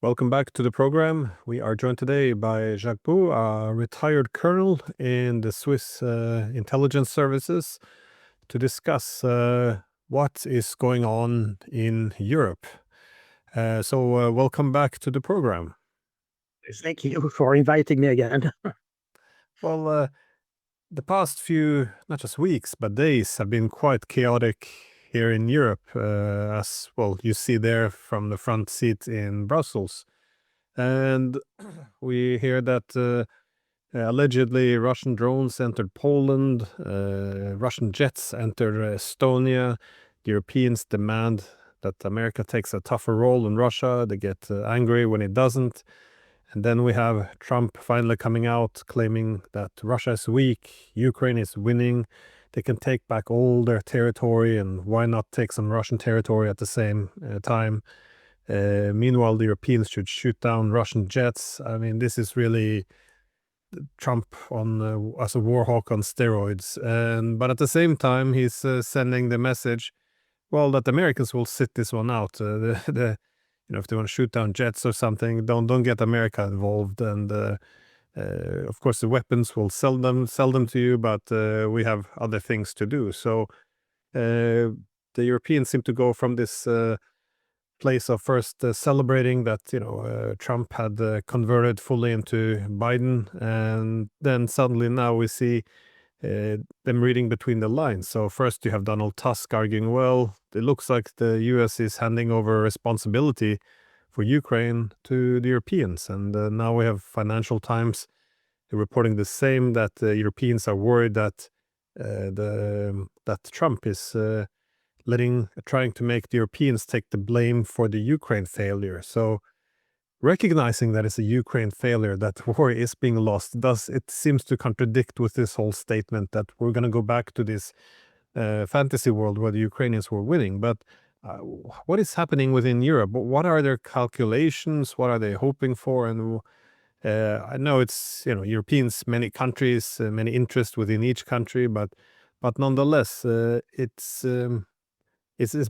Welcome back to the program. We are joined today by Jacques Baud, a retired colonel in the Swiss intelligence services, to discuss what is going on in Europe. So welcome back to the program. Thank you for inviting me again. Well, the past few, not just weeks, but days have been quite chaotic here in Europe, as well, you see there from the front seat in Brussels. And we hear that allegedly Russian drones entered Poland, Russian jets entered Estonia. The Europeans demand that America takes a tougher role in Russia. They get angry when it doesn't. And then we have Trump finally coming out claiming that Russia is weak, Ukraine is winning, they can take back all their territory, and why not take some Russian territory at the same time? Meanwhile, the Europeans should shoot down Russian jets. I mean, this is really Trump on as a war hawk on steroids. But at the same time, he's sending the message, well, that the Americans will sit this one out. If they want to shoot down jets or something, don't get America involved. And of course, the weapons will sell them to you, but we have other things to do. So the Europeans seem to go from this place of first celebrating that Trump had converted fully into Biden, and then suddenly now we see them reading between the lines. So first you have Donald Tusk arguing, well, it looks like the US is handing over responsibility for Ukraine to the Europeans, and now we have Financial Times reporting the same, that the Europeans are worried that that Trump is trying to make the Europeans take the blame for the Ukraine failure. So recognizing that it's a Ukraine failure, that war is being lost, it seems to contradict with this whole statement that we're going to go back to this fantasy world where the Ukrainians were winning. But what is happening within Europe? What are their calculations? What are they hoping for? And I know it's Europeans, many countries, many interests within each country, but nonetheless, it's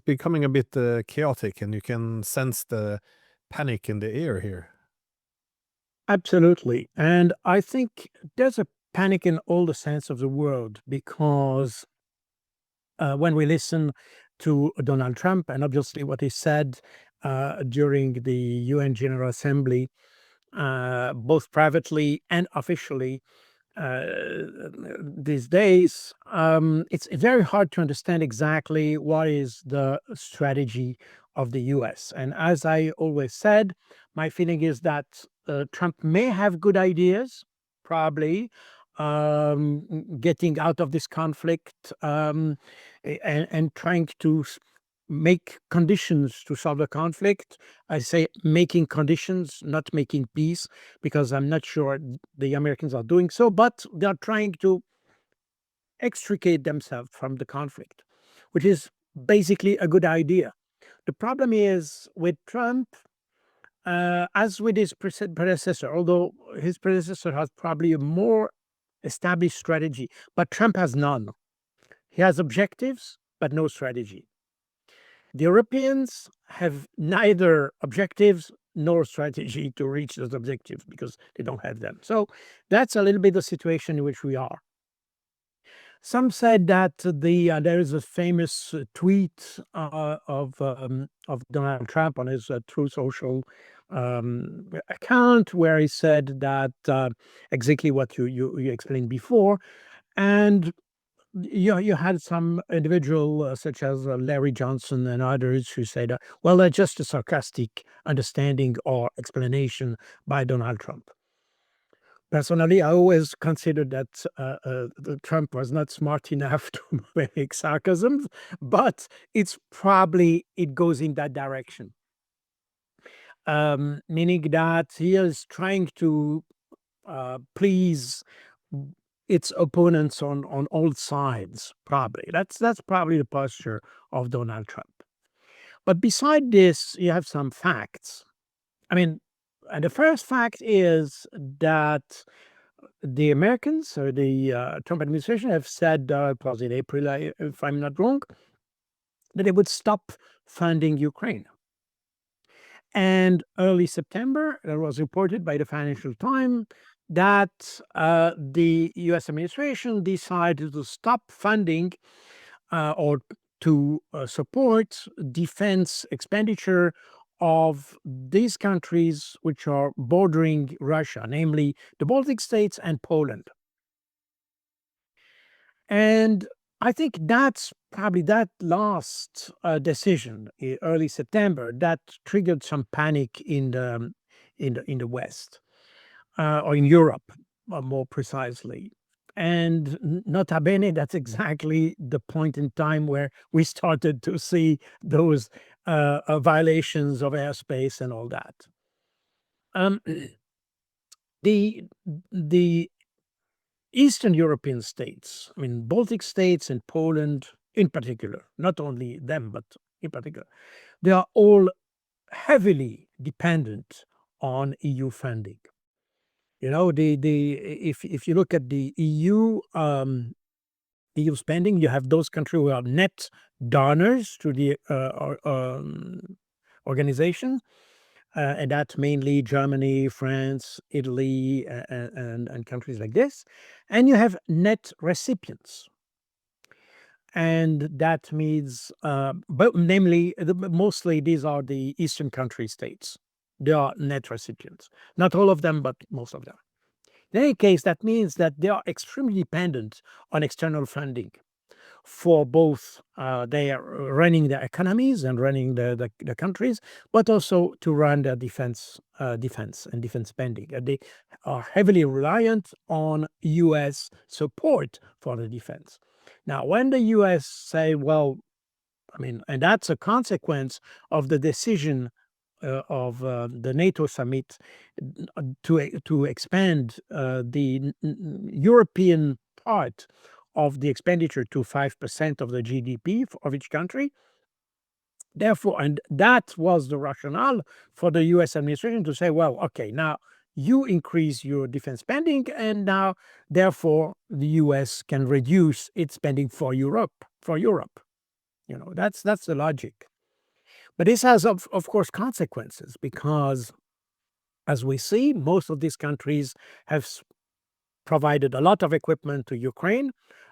becoming a bit chaotic, and you can sense the panic in the air here. Absolutely. And I think there's a panic in all the sense of the word, because when we listen to Donald Trump and obviously what he said during the UN General Assembly, both privately and officially, these days, it's very hard to understand exactly what is the strategy of the US. And as I always said, my feeling is that Trump may have good ideas, probably, getting out of this conflict, and trying to make conditions to solve the conflict. I say making conditions, not making peace, because I'm not sure the Americans are doing so, but they're trying to extricate themselves from the conflict, which is basically a good idea. The problem is with Trump, as with his predecessor, although his predecessor has probably a more established strategy, but Trump has none. He has objectives, but no strategy. The Europeans have neither objectives nor strategy to reach those objectives because they don't have them. So that's a little bit the situation in which we are. Some said that there is a famous tweet of Donald Trump on his True Social account, where he said that exactly what you explained before, and you had some individual such as Larry Johnson and others who said, well, that's just a sarcastic understanding or explanation by Donald Trump. Personally, I always considered that Trump was not smart enough to make sarcasm, but it goes in that direction. Meaning that he is trying to please its opponents on all sides, probably. That's probably the posture of Donald Trump. But beside this, you have some facts. I mean, and the first fact is that the Americans or the Trump administration have said, it was in April, if I'm not wrong, that they would stop funding Ukraine. And early September, it was reported by the Financial Times that the U.S. administration decided to stop funding or to support defense expenditure of these countries which are bordering Russia, namely the Baltic states and Poland. And I think that's probably that last decision, early September, that triggered some panic in the West or in Europe, more precisely. And nota bene, that's exactly the point in time where we started to see those violations of airspace and all that. Um, the the Eastern European states, I mean, Baltic states and Poland in particular, not only them, but in particular, they are all heavily dependent on EU funding. You know, if you look at the EU spending, you have those countries who are net donors to the organization, and that's mainly Germany, France, Italy, and countries like this. And you have net recipients. And that means, but namely, mostly these are the Eastern country states. They are net recipients. Not all of them, but most of them. In any case, that means that they are extremely dependent on external funding for both they are running their economies and running the countries, but also to run their defense and defense spending. And they are heavily reliant on U.S. support for the defense. Now, when the U.S. say, well, I mean, and that's a consequence of the decision of the NATO summit to expand the European part of the expenditure to 5% of the GDP of each country. Therefore, and that was the rationale for the U.S. administration to say, well, okay, now you increase your defense spending, and now, therefore, the U.S. can reduce its spending for Europe. You know, that's the logic. But this has, of course, consequences because, as we see, most of these countries have provided a lot of equipment to Ukraine,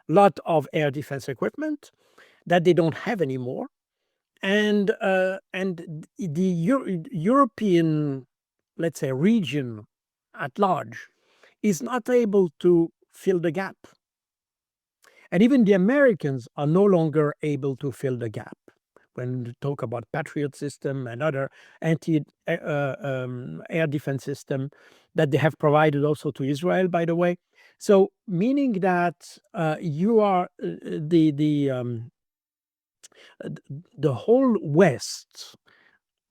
a lot of air defense equipment that they don't have anymore. And the European, let's say, region at large is not able to fill the gap. And even the Americans are no longer able to fill the gap when we talk about Patriot system and other air defense system that they have provided also to Israel, by the way. So meaning that you are the whole West,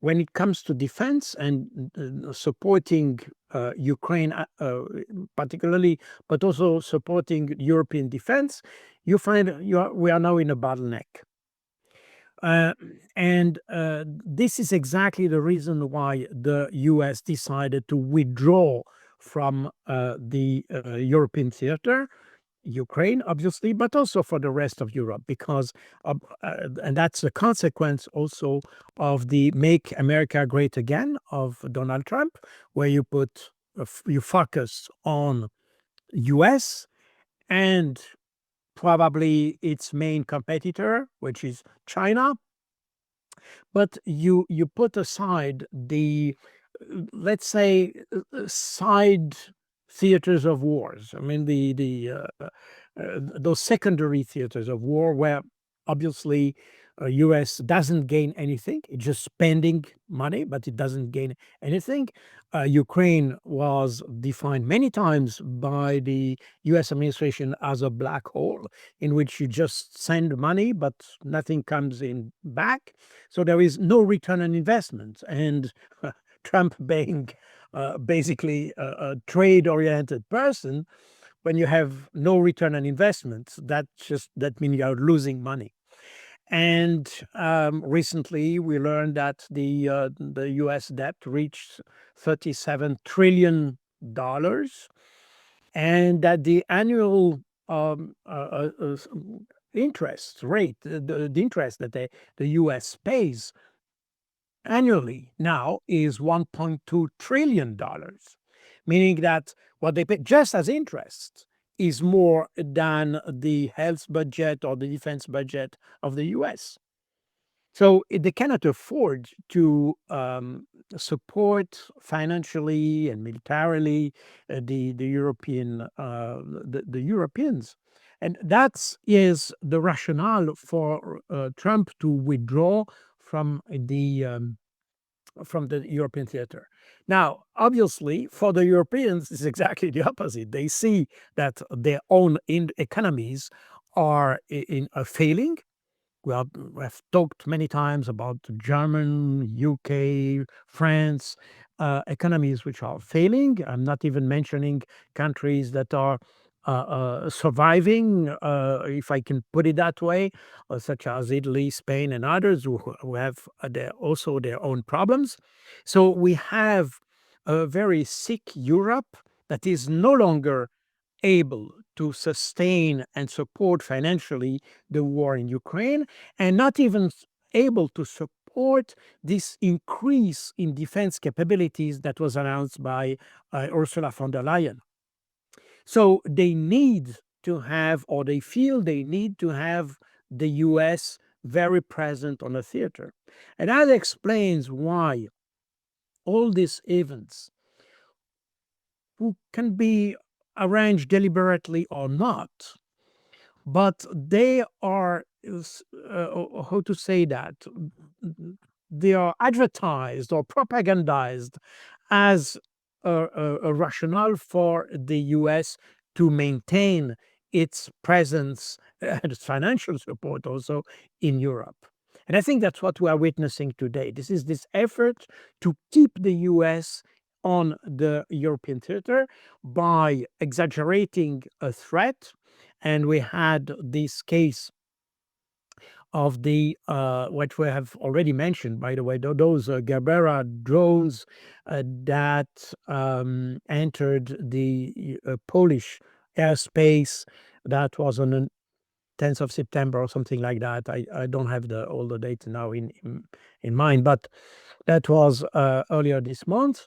when it comes to defense and supporting Ukraine particularly, but also supporting European defense, you find we are now in a bottleneck. And this is exactly the reason why the US decided to withdraw from the European theater, Ukraine, obviously, but also for the rest of Europe, because, and that's a consequence also of the Make America Great Again of Donald Trump, where you focus on US and probably its main competitor, which is China, but you put aside the, let's say, side theaters of wars. I mean, those secondary theaters of war where obviously U.S. doesn't gain anything. It's just spending money, but it doesn't gain anything. Ukraine was defined many times by the U.S. administration as a black hole in which you just send money, but nothing comes in back. So there is no return on investment. And Trump being basically a trade-oriented person, when you have no return on investment, that means you are losing money. And recently, we learned that the U.S. debt reached $37 trillion, and that the annual interest rate, the interest that the U.S. pays, annually now is $1.2 trillion, meaning that what they pay just as interest is more than the health budget or the defense budget of the US. So they cannot afford to support financially and militarily the European the Europeans, and that is the rationale for Trump to withdraw from the European theater. Now, obviously, for the Europeans, it's exactly the opposite. They see that their own economies are failing. We have talked many times about German, UK, France economies which are failing. I'm not even mentioning countries that are surviving, if I can put it that way, such as Italy, Spain, and others who have also their own problems. So we have a very sick Europe that is no longer able to sustain and support financially the war in Ukraine, and not even able to support this increase in defense capabilities that was announced by Ursula von der Leyen. So they need to have, or they feel they need to have, the US very present on the theater. And that explains why all these events, who can be arranged deliberately or not, but they are, how to say that, they are advertised or propagandized as a rationale for the US to maintain its presence and its financial support also in Europe. And I think that's what we are witnessing today. This is this effort to keep the US on the European theater by exaggerating a threat. And we had this case of the what we have already mentioned, by the way, those Gerbera drones that entered the Polish airspace. That was on the 10th of September or something like that. I don't have all the data now in mind, but that was earlier this month,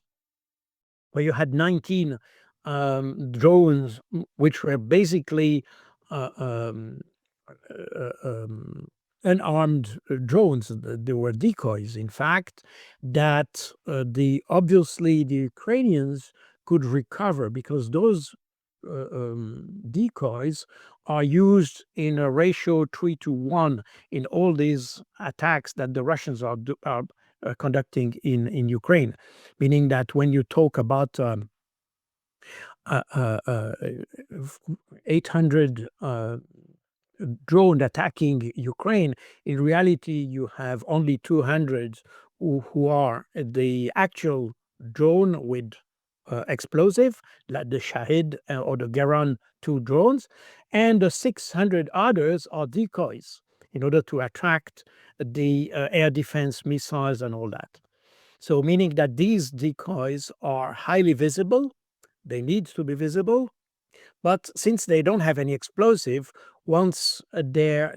where you had 19 drones, which were basically uh, um, unarmed drones. They were decoys, in fact, that obviously the Ukrainians could recover, because those decoys are used in a ratio 3-1 in all these attacks that the Russians are conducting in Ukraine, meaning that when you talk about 800 drone attacking Ukraine, in reality you have only 200 who are the actual drone with explosive, like the Shahid or the Geran 2 drones, and the 600 others are decoys in order to attract the air defense missiles and all that. So meaning that these decoys are highly visible, they need to be visible, but since they don't have any explosive, once they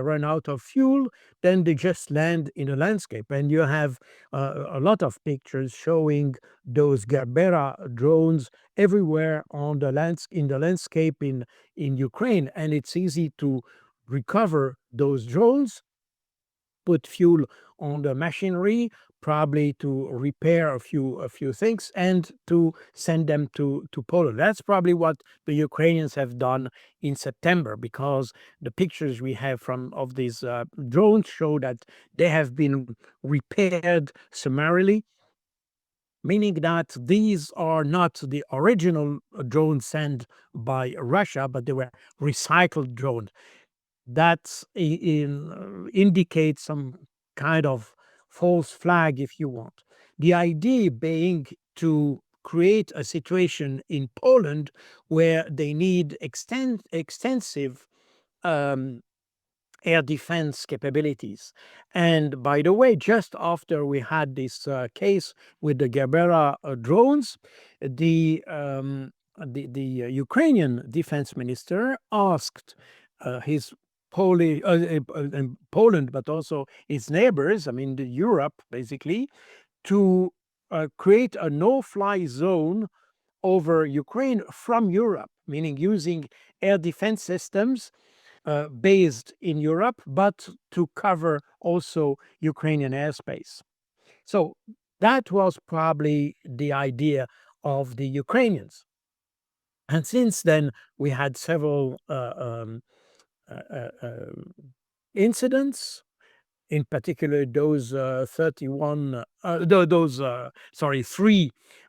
run out of fuel, then they just land in a landscape. And you have a lot of pictures showing those Gerbera drones everywhere in the landscape in Ukraine. And it's easy to recover those drones, put fuel on the machinery, probably to repair a few things, and to send them to Poland. That's probably what the Ukrainians have done in September, because the pictures we have of these drones show that they have been repaired summarily, meaning that these are not the original drones sent by Russia, but they were recycled drones. That indicates some kind of false flag, if you want. The idea being to create a situation in Poland where they need extensive um, air defense capabilities. And by the way, just after we had this case with the Gerbera drones, the Ukrainian defense minister asked his Poland, but also its neighbors, I mean, Europe, basically, to create a no-fly zone over Ukraine from Europe, meaning using air defense systems based in Europe, but to cover also Ukrainian airspace. So that was probably the idea of the Ukrainians. And since then, we had several incidents, in particular those 3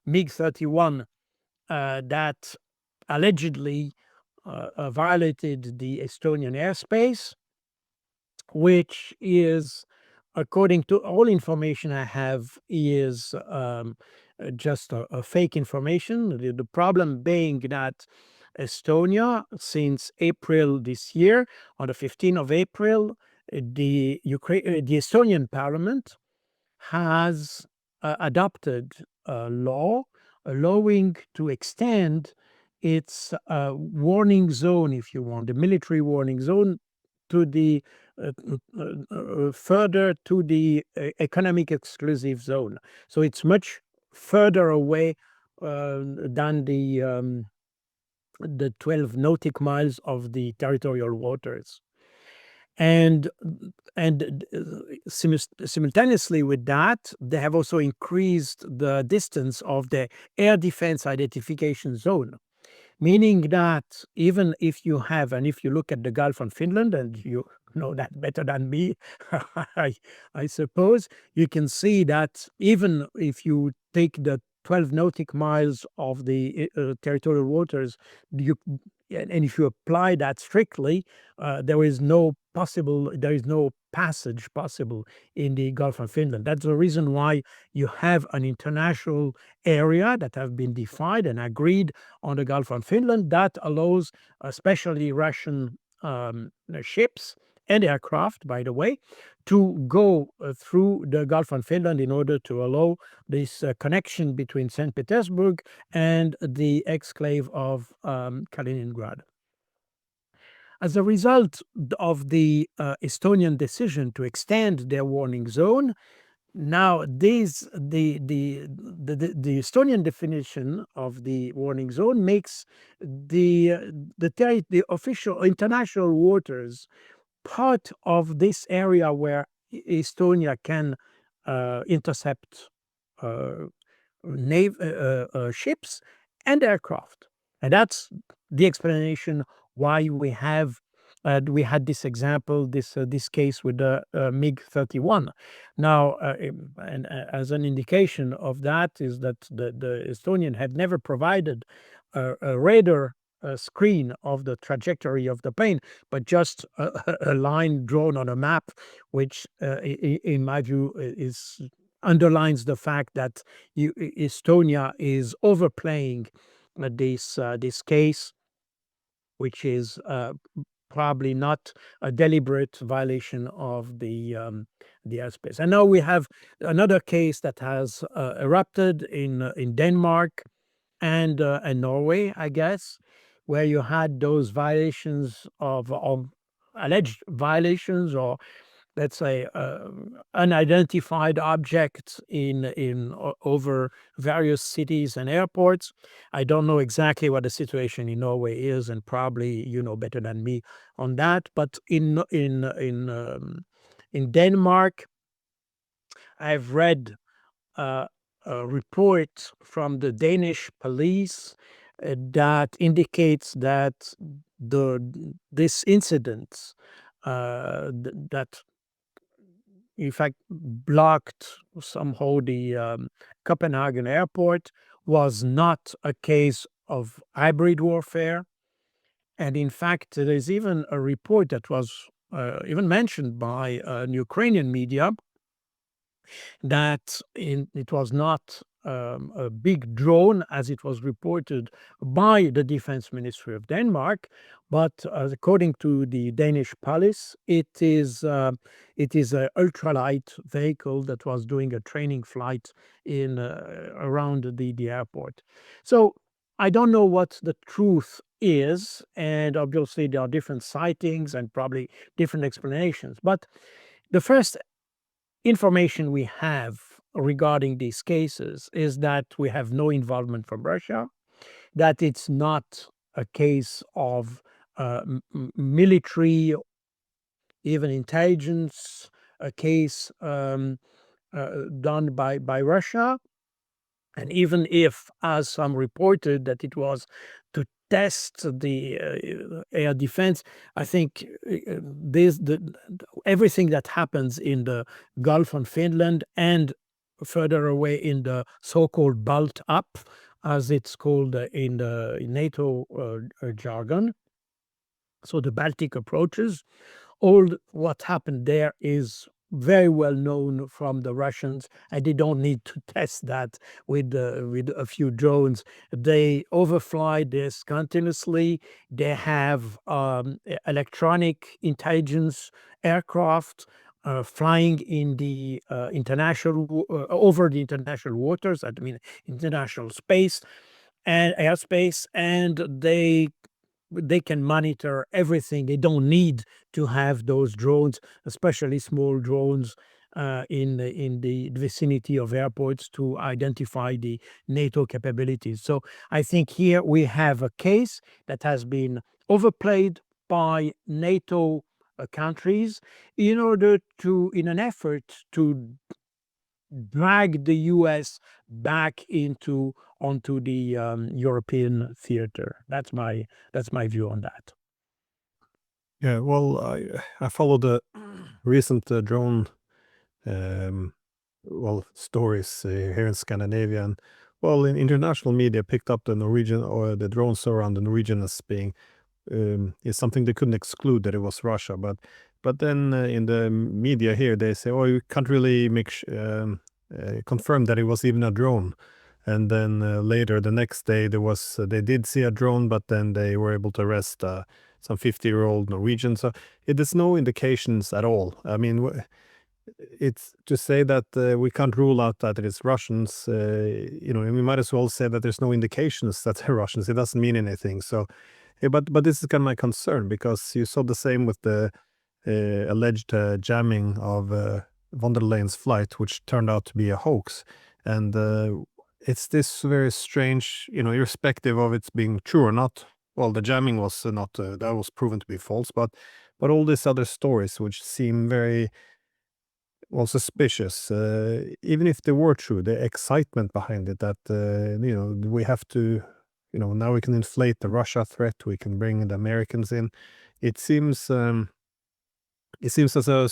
MiG-31 that allegedly violated the Estonian airspace, which is, according to all information I have, is just a fake information. The problem being that Estonia, since April this year, on the 15th of April, the Estonian parliament has adopted a law allowing to extend its warning zone, if you want, the military warning zone, to the further to the economic exclusive zone. So it's much further away than the 12 nautic miles of the territorial waters. And simultaneously with that, they have also increased the distance of the air defense identification zone, meaning that even if you have, and if you look at the Gulf of Finland, and you know that better than me, I suppose, you can see that even if you take the 12 nautic miles of the territorial waters, and if you apply that strictly, there is no passage possible in the Gulf of Finland. That's the reason why you have an international area that have been defined and agreed on the Gulf of Finland that allows especially Russian ships and aircraft, by the way, to go through the Gulf of Finland in order to allow this connection between St. Petersburg and the exclave of Kaliningrad. As a result of the Estonian decision to extend their warning zone, now the Estonian definition of the warning zone makes the official international waters part of this area where Estonia can intercept ships and aircraft. And that's the explanation why we had this example, this case with the MiG-31. Now, and as an indication of that is that the Estonian had never provided a radar screen of the trajectory of the plane, but just a line drawn on a map, which, in my view, underlines the fact that Estonia is overplaying this case, which is probably not a deliberate violation of the airspace. And now we have another case that has erupted in Denmark and Norway, I guess, where you had those violations of alleged violations, or let's say unidentified objects over various cities and airports. I don't know exactly what the situation in Norway is, and probably you know better than me on that. But in Denmark, I've read a report from the Danish police that indicates that this incident that in fact blocked somehow the Copenhagen airport was not a case of hybrid warfare. And in fact, there is even a report that was even mentioned by Ukrainian media that it was not a big drone, as it was reported by the Defense Ministry of Denmark, but according to the Danish police, it is an ultralight vehicle that was doing a training flight in around the airport. So I don't know what the truth is, and obviously there are different sightings and probably different explanations. But the first information we have regarding these cases is that we have no involvement from Russia, that it's not a case of military, even intelligence, a case done by Russia. And even if, as some reported, that it was to test the air defense, I think everything that happens in the Gulf of Finland and further away in the so-called Balt Up, as it's called in the NATO jargon, so the Baltic approaches, all what happened there is very well known from the Russians, and they don't need to test that with a few drones. They overfly this continuously. They have electronic intelligence aircraft flying in the over the international waters. I mean, international space and airspace, and they can monitor everything. They don't need to have those drones, especially small drones, in the vicinity of airports to identify the NATO capabilities. So I think here we have a case that has been overplayed by NATO countries in an effort to drag the US back onto the European theater. That's my view on that. Yeah, well, I followed the recent drone um, stories here in Scandinavia, and in international media picked up the Norwegian or the drones around the Norwegian as being is something they couldn't exclude that it was Russia, but then in the media here they say, oh, you can't really confirm that it was even a drone. And then later the next day they did see a drone, but then they were able to arrest some 50-year-old Norwegian. So there's no indications at all. I mean, it's to say that we can't rule out that it is Russians. We might as well say that there's no indications that they're Russians. It doesn't mean anything. So, but this is kind of my concern, because you saw the same with the alleged jamming of von der Leyen's flight, which turned out to be a hoax. And it's this very strange, irrespective of it being true or not. Well, the jamming was not, that was proven to be false, but all these other stories which seem very, suspicious, even if they were true, the excitement behind it, that, we have to, now we can inflate the Russia threat, we can bring the Americans in. It seems as a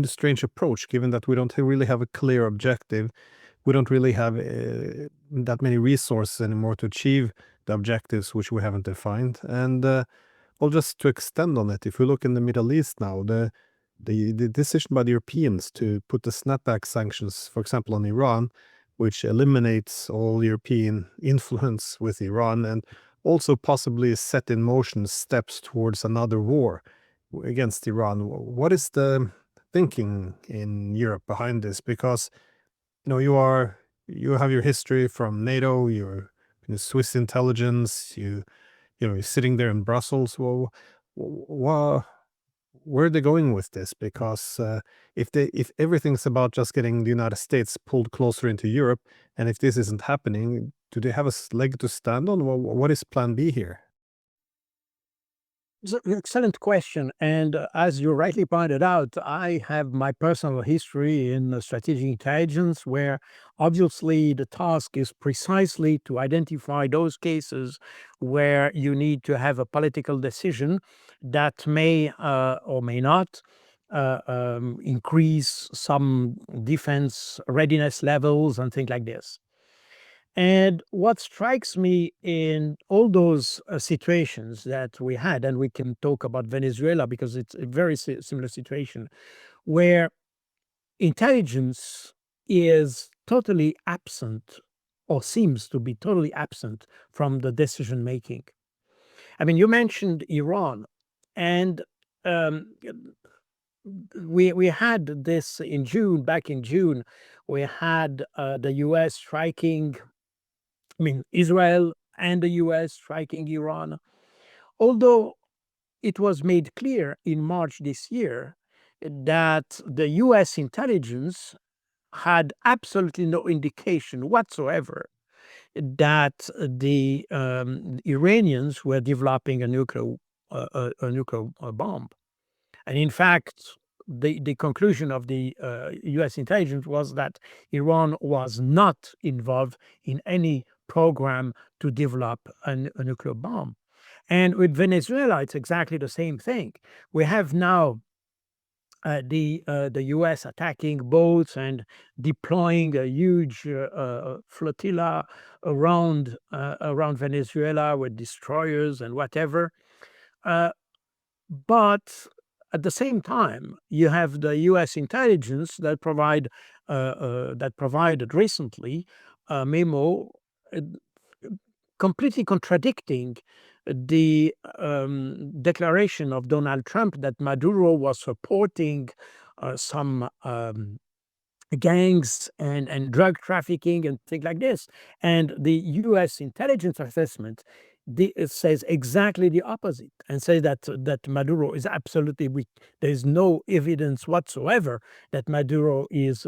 strange approach, given that we don't really have a clear objective. We don't really have that many resources anymore to achieve the objectives which we haven't defined. And just to extend on it, if we look in the Middle East now, the decision by the Europeans to put the snapback sanctions, for example, on Iran, which eliminates all European influence with Iran, and also possibly set in motion steps towards another war against Iran. What is the thinking in Europe behind this? Because you have your history from NATO, you're Swiss intelligence, you're sitting there in Brussels. Well, where are they going with this? Because if everything's about just getting the United States pulled closer into Europe, and if this isn't happening, do they have a leg to stand on? What is Plan B here? It's an excellent question. And as you rightly pointed out, I have my personal history in strategic intelligence, where obviously the task is precisely to identify those cases where you need to have a political decision that may or may not increase some defense readiness levels and things like this. And what strikes me in all those situations that we had, and we can talk about Venezuela because it's a very similar situation, where intelligence is totally absent or seems to be totally absent from the decision making. I mean, you mentioned Iran, and um, we had this in June, back in June, we had the US striking, I mean, Israel and the US striking Iran. Although it was made clear in March this year that the US intelligence had absolutely no indication whatsoever that the Iranians were developing a nuclear bomb. And in fact, the conclusion of the US intelligence was that Iran was not involved in any program to develop a nuclear bomb. And with Venezuela, it's exactly the same thing. We have now the U.S. attacking boats and deploying a huge flotilla around Venezuela with destroyers and whatever. But at the same time, you have the U.S. intelligence that provided recently a memo uh, completely contradicting the declaration of Donald Trump that Maduro was supporting some gangs and drug trafficking and things like this. And the U.S. intelligence assessment it says exactly the opposite and says that Maduro is absolutely weak. There is no evidence whatsoever that Maduro is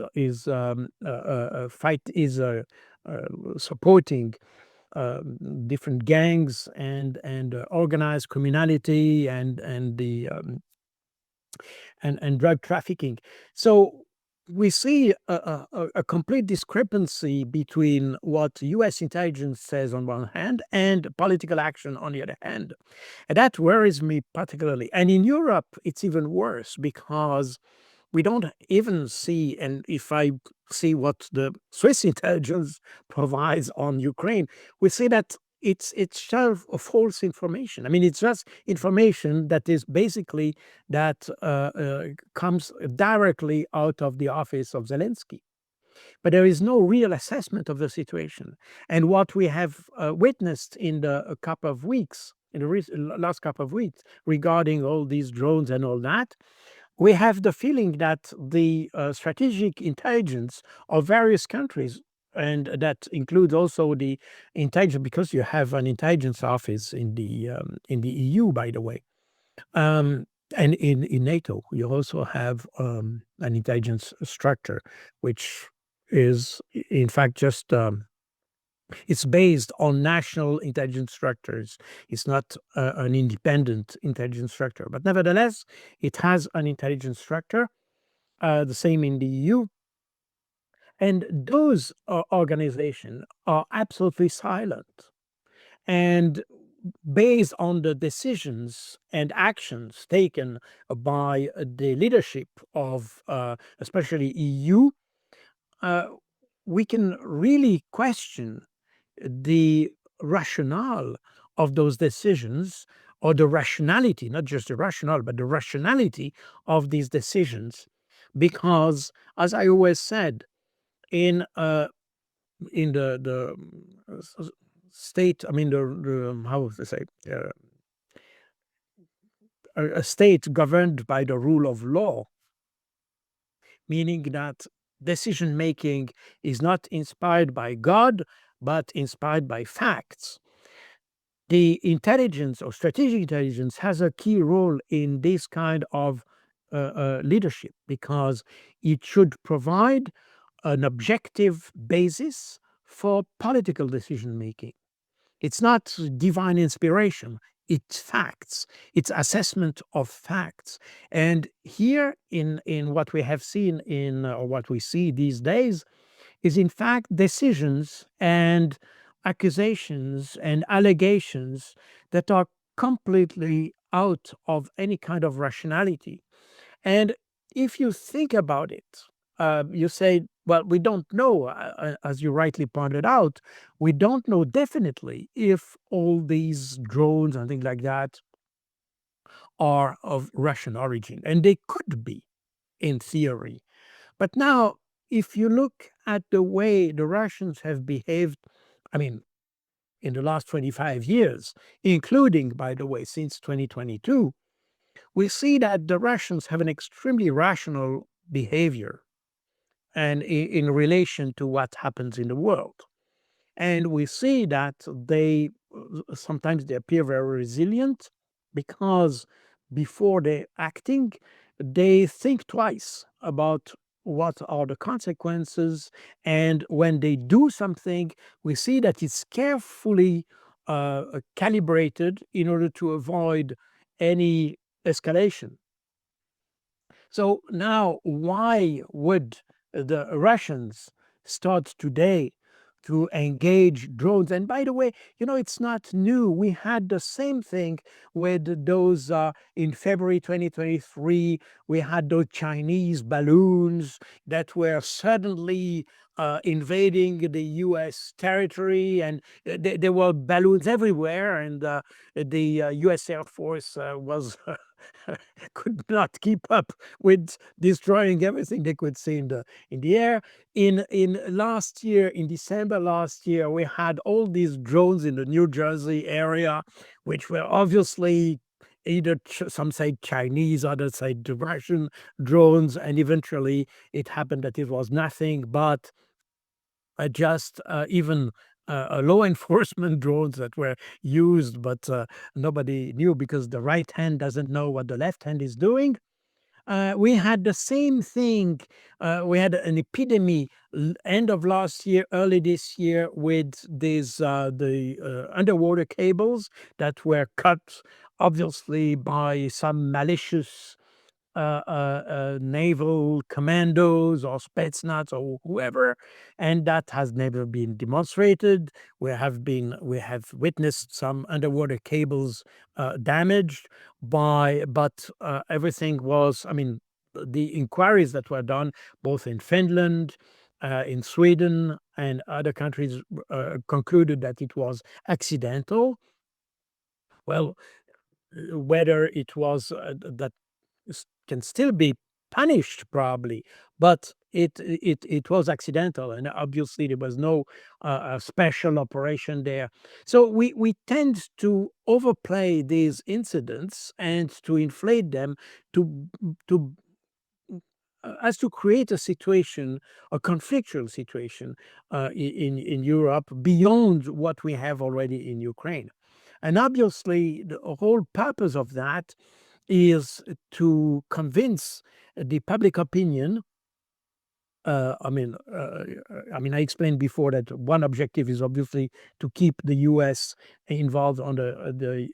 supporting different gangs and organized criminality and drug trafficking. So we see a complete discrepancy between what U.S. intelligence says on one hand and political action on the other hand. And that worries me particularly. And in Europe, it's even worse because we don't even see, and if I see what the Swiss intelligence provides on Ukraine, we see that it's just a false information. I mean, it's just information that is basically that comes directly out of the office of Zelensky. But there is no real assessment of the situation. And what we have witnessed in the couple of weeks, in the last couple of weeks, regarding all these drones and all that, we have the feeling that the strategic intelligence of various countries, and that includes also the intelligence, because you have an intelligence office in the EU, by the way, and in NATO, you also have an intelligence structure, which is in fact just it's based on national intelligence structures. It's not an independent intelligence structure, but nevertheless, it has an intelligence structure, the same in the EU. And those organizations are absolutely silent. And based on the decisions and actions taken by the leadership of especially EU, uh, we can really question the rationale of those decisions, or the rationality, not just the rationale, but the rationality of these decisions. Because, as I always said, in the state, I mean, how to say, a state governed by the rule of law, meaning that decision making is not inspired by God, but inspired by facts. The intelligence or strategic intelligence has a key role in this kind of leadership, because it should provide an objective basis for political decision making. It's not divine inspiration, it's facts, it's assessment of facts. And here in what we have seen or what we see these days is in fact decisions and accusations and allegations that are completely out of any kind of rationality. And if you think about it, you say, well, we don't know, as you rightly pointed out, we don't know definitely if all these drones and things like that are of Russian origin, and they could be in theory. But now, if you look at the way the Russians have behaved, I mean, in the last 25 years, including, by the way, since 2022, we see that the Russians have an extremely rational behavior and in relation to what happens in the world. And we see that they sometimes they appear very resilient because before they're acting, they think twice about what are the consequences. And when they do something, we see that it's carefully calibrated in order to avoid any escalation. So now, why would the Russians start today to engage drones? And by the way, it's not new. We had the same thing with those in February 2023. We had those Chinese balloons that were suddenly invading the US territory, and there were balloons everywhere, and the US Air Force was could not keep up with destroying everything they could see in the air. In last year, in December last year, we had all these drones in the New Jersey area, which were obviously either some say Chinese, others say the Russian drones, and eventually it happened that it was nothing but just even law enforcement drones that were used, but nobody knew because the right hand doesn't know what the left hand is doing. We had the same thing. We had an epidemic end of last year, early this year, with the underwater cables that were cut, obviously by some malicious naval commandos or Spetsnaz or whoever, and that has never been demonstrated. We have witnessed some underwater cables damaged but everything was. I mean, the inquiries that were done both in Finland, in Sweden, and other countries concluded that it was accidental. Well, whether it was that can still be punished probably, but it was accidental, and obviously there was no special operation there. So we tend to overplay these incidents and to inflate them to as to create a situation, a conflictual situation in Europe beyond what we have already in Ukraine. And obviously, the whole purpose of that is to convince the public opinion. I explained before that one objective is obviously to keep the U.S. involved on the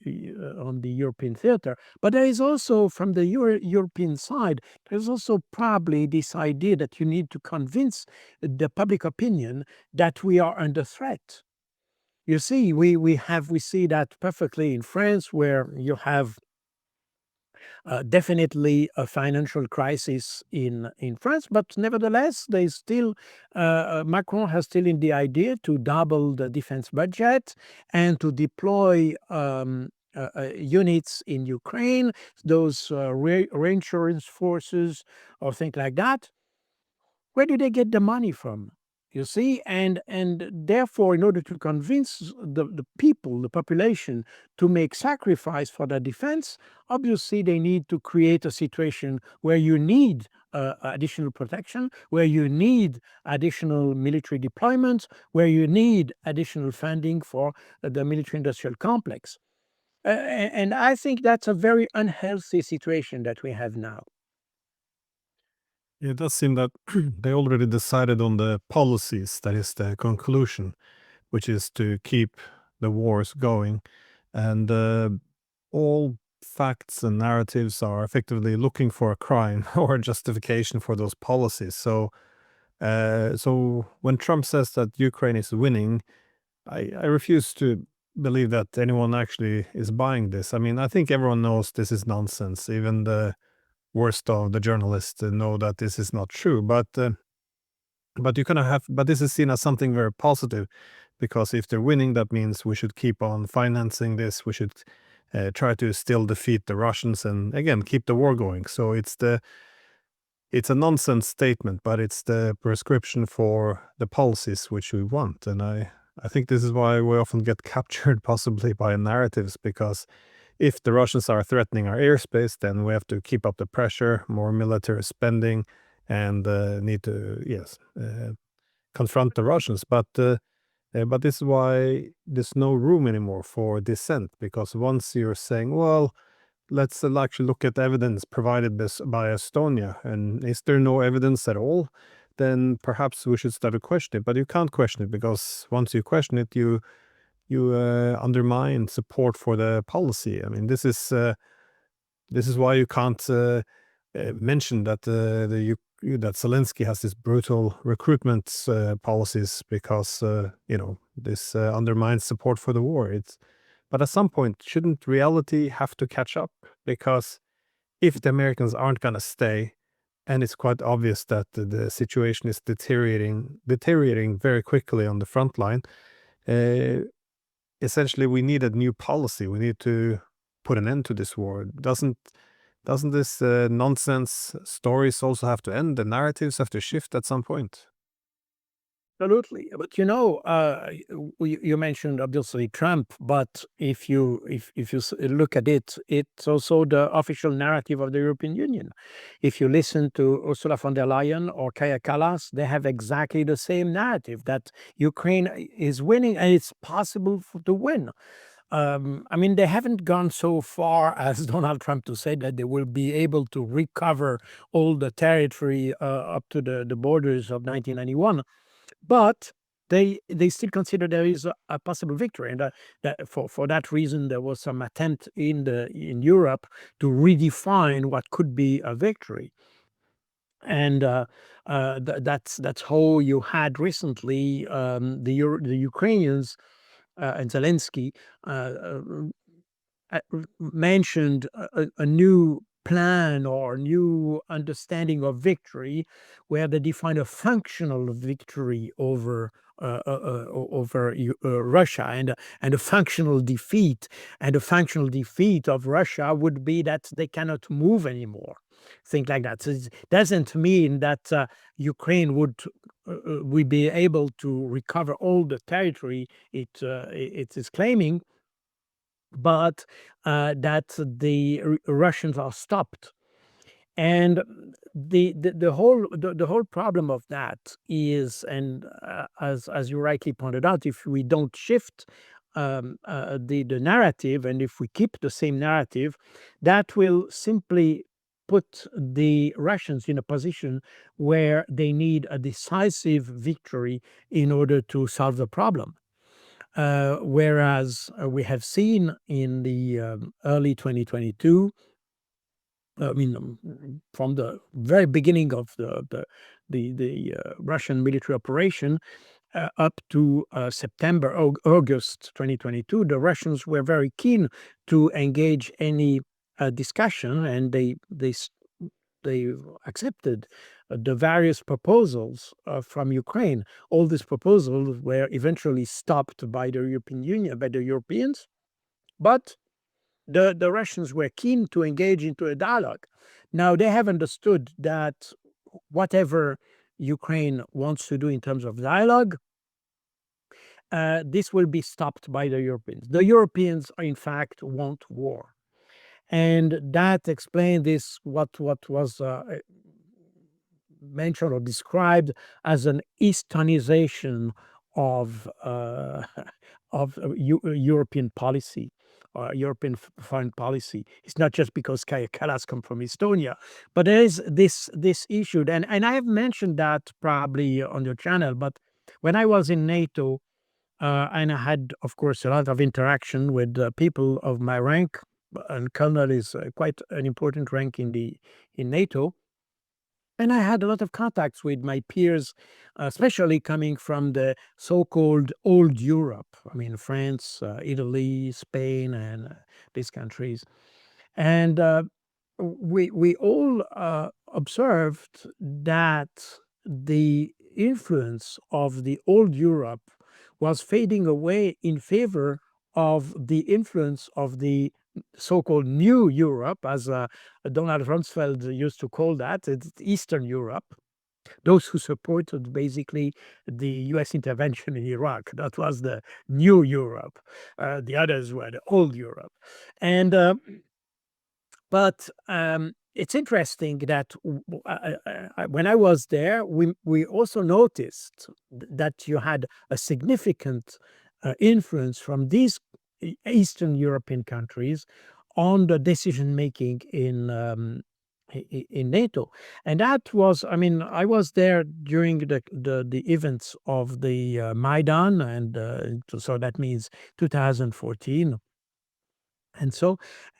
European theater, but there is also from the European side, there's also probably this idea that you need to convince the public opinion that we are under threat. You see, we see that perfectly in France, where you have definitely a financial crisis in France, but nevertheless, they still Macron has still in the idea to double the defense budget and to deploy units in Ukraine, those reinsurance forces or things like that. Where do they get the money from? You see, and therefore, in order to convince the people, the population, to make sacrifice for their defense, obviously they need to create a situation where you need additional protection, where you need additional military deployments, where you need additional funding for the military-industrial complex. And I think that's a very unhealthy situation that we have now. It does seem that they already decided on the policies, that is the conclusion, which is to keep the wars going. And all facts and narratives are effectively looking for a crime or a justification for those policies. So when Trump says that Ukraine is winning, I refuse to believe that anyone actually is buying this. I mean, I think everyone knows this is nonsense. Even the worst of the journalists know that this is not true. But you kind of have. But this is seen as something very positive, because if they're winning, that means we should keep on financing this. We should try to still defeat the Russians and again keep the war going. So it's a nonsense statement, but it's the prescription for the policies which we want. And I think this is why we often get captured possibly by narratives, because if the Russians are threatening our airspace, then we have to keep up the pressure, more military spending, and need to, yes, confront the Russians. But But this is why there's no room anymore for dissent, because once you're saying, well, let's actually look at evidence provided by Estonia, and is there no evidence at all? Then perhaps we should start to question it. But you can't question it, because once you question it, you undermine support for the policy. I mean, this is why you can't mention that that Zelensky has this brutal recruitment policies, because this undermines support for the war. But at some point, shouldn't reality have to catch up? Because if the Americans aren't going to stay, and it's quite obvious that the situation is deteriorating very quickly on the front line, essentially we need a new policy. We need to put an end to this war. Doesn't this nonsense stories also have to end? The narratives have to shift at some point. Absolutely, but you mentioned obviously Trump, but if you look at it, it's also the official narrative of the European Union. If you listen to Ursula von der Leyen or Kaja Kallas, they have exactly the same narrative, that Ukraine is winning and it's possible to win. I mean, they haven't gone so far as Donald Trump to say that they will be able to recover all the territory up to the borders of 1991. But they still consider there is a possible victory, and that for that reason there was some attempt in Europe to redefine what could be a victory, and that's how you had recently the Ukrainians and Zelensky uh, mentioned a new plan or new understanding of victory, where they define a functional victory over Russia, and a functional defeat. And a functional defeat of Russia would be that they cannot move anymore. Things like that. So it doesn't mean that Ukraine would be able to recover all the territory it is claiming, but that the Russians are stopped. And the whole problem of that is, and as you rightly pointed out, if we don't shift the narrative, and if we keep the same narrative, that will simply put the Russians in a position where they need a decisive victory in order to solve the problem. Whereas we have seen in the early 2022, I mean, from the very beginning of the Russian military operation up to September, August 2022, the Russians were very keen to engage any discussion, and they accepted the various proposals from Ukraine. All these proposals were eventually stopped by the European Union, by the Europeans, but the Russians were keen to engage into a dialogue. Now, they have understood that whatever Ukraine wants to do in terms of dialogue, this will be stopped by the Europeans. The Europeans, in fact, want war. And that explained this, what was mentioned or described as an Easternization of European policy, or European foreign policy. It's not just because Kaja Kallas come from Estonia, but there is this issue, and I have mentioned that probably on your channel. But when I was in NATO, and I had, of course, a lot of interaction with people of my rank, and colonel is quite an important rank in NATO. And I had a lot of contacts with my peers, especially coming from the so-called old Europe. I mean, France, Italy, Spain, and these countries. And we all observed that the influence of the old Europe was fading away in favor of the influence of the so-called new Europe, as Donald Rumsfeld used to call that. It's Eastern Europe. Those who supported basically the US intervention in Iraq. That was the new Europe. The others were the old Europe. And but it's interesting that when I was there, we also noticed that you had a significant influence from these Eastern European countries on the decision making in NATO, and that was, I mean, I was there during the events of the Maidan, and so that means 2014.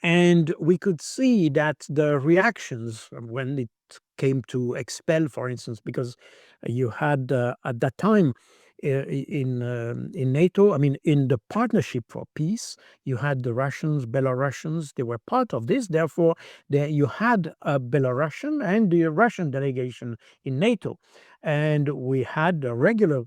And we could see that the reactions when it came to expel, for instance, because you had at that time in NATO, I mean, in the Partnership for Peace, you had the Russians, Belarusians, they were part of this. Therefore, you had a Belarusian and the Russian delegation in NATO. And we had regular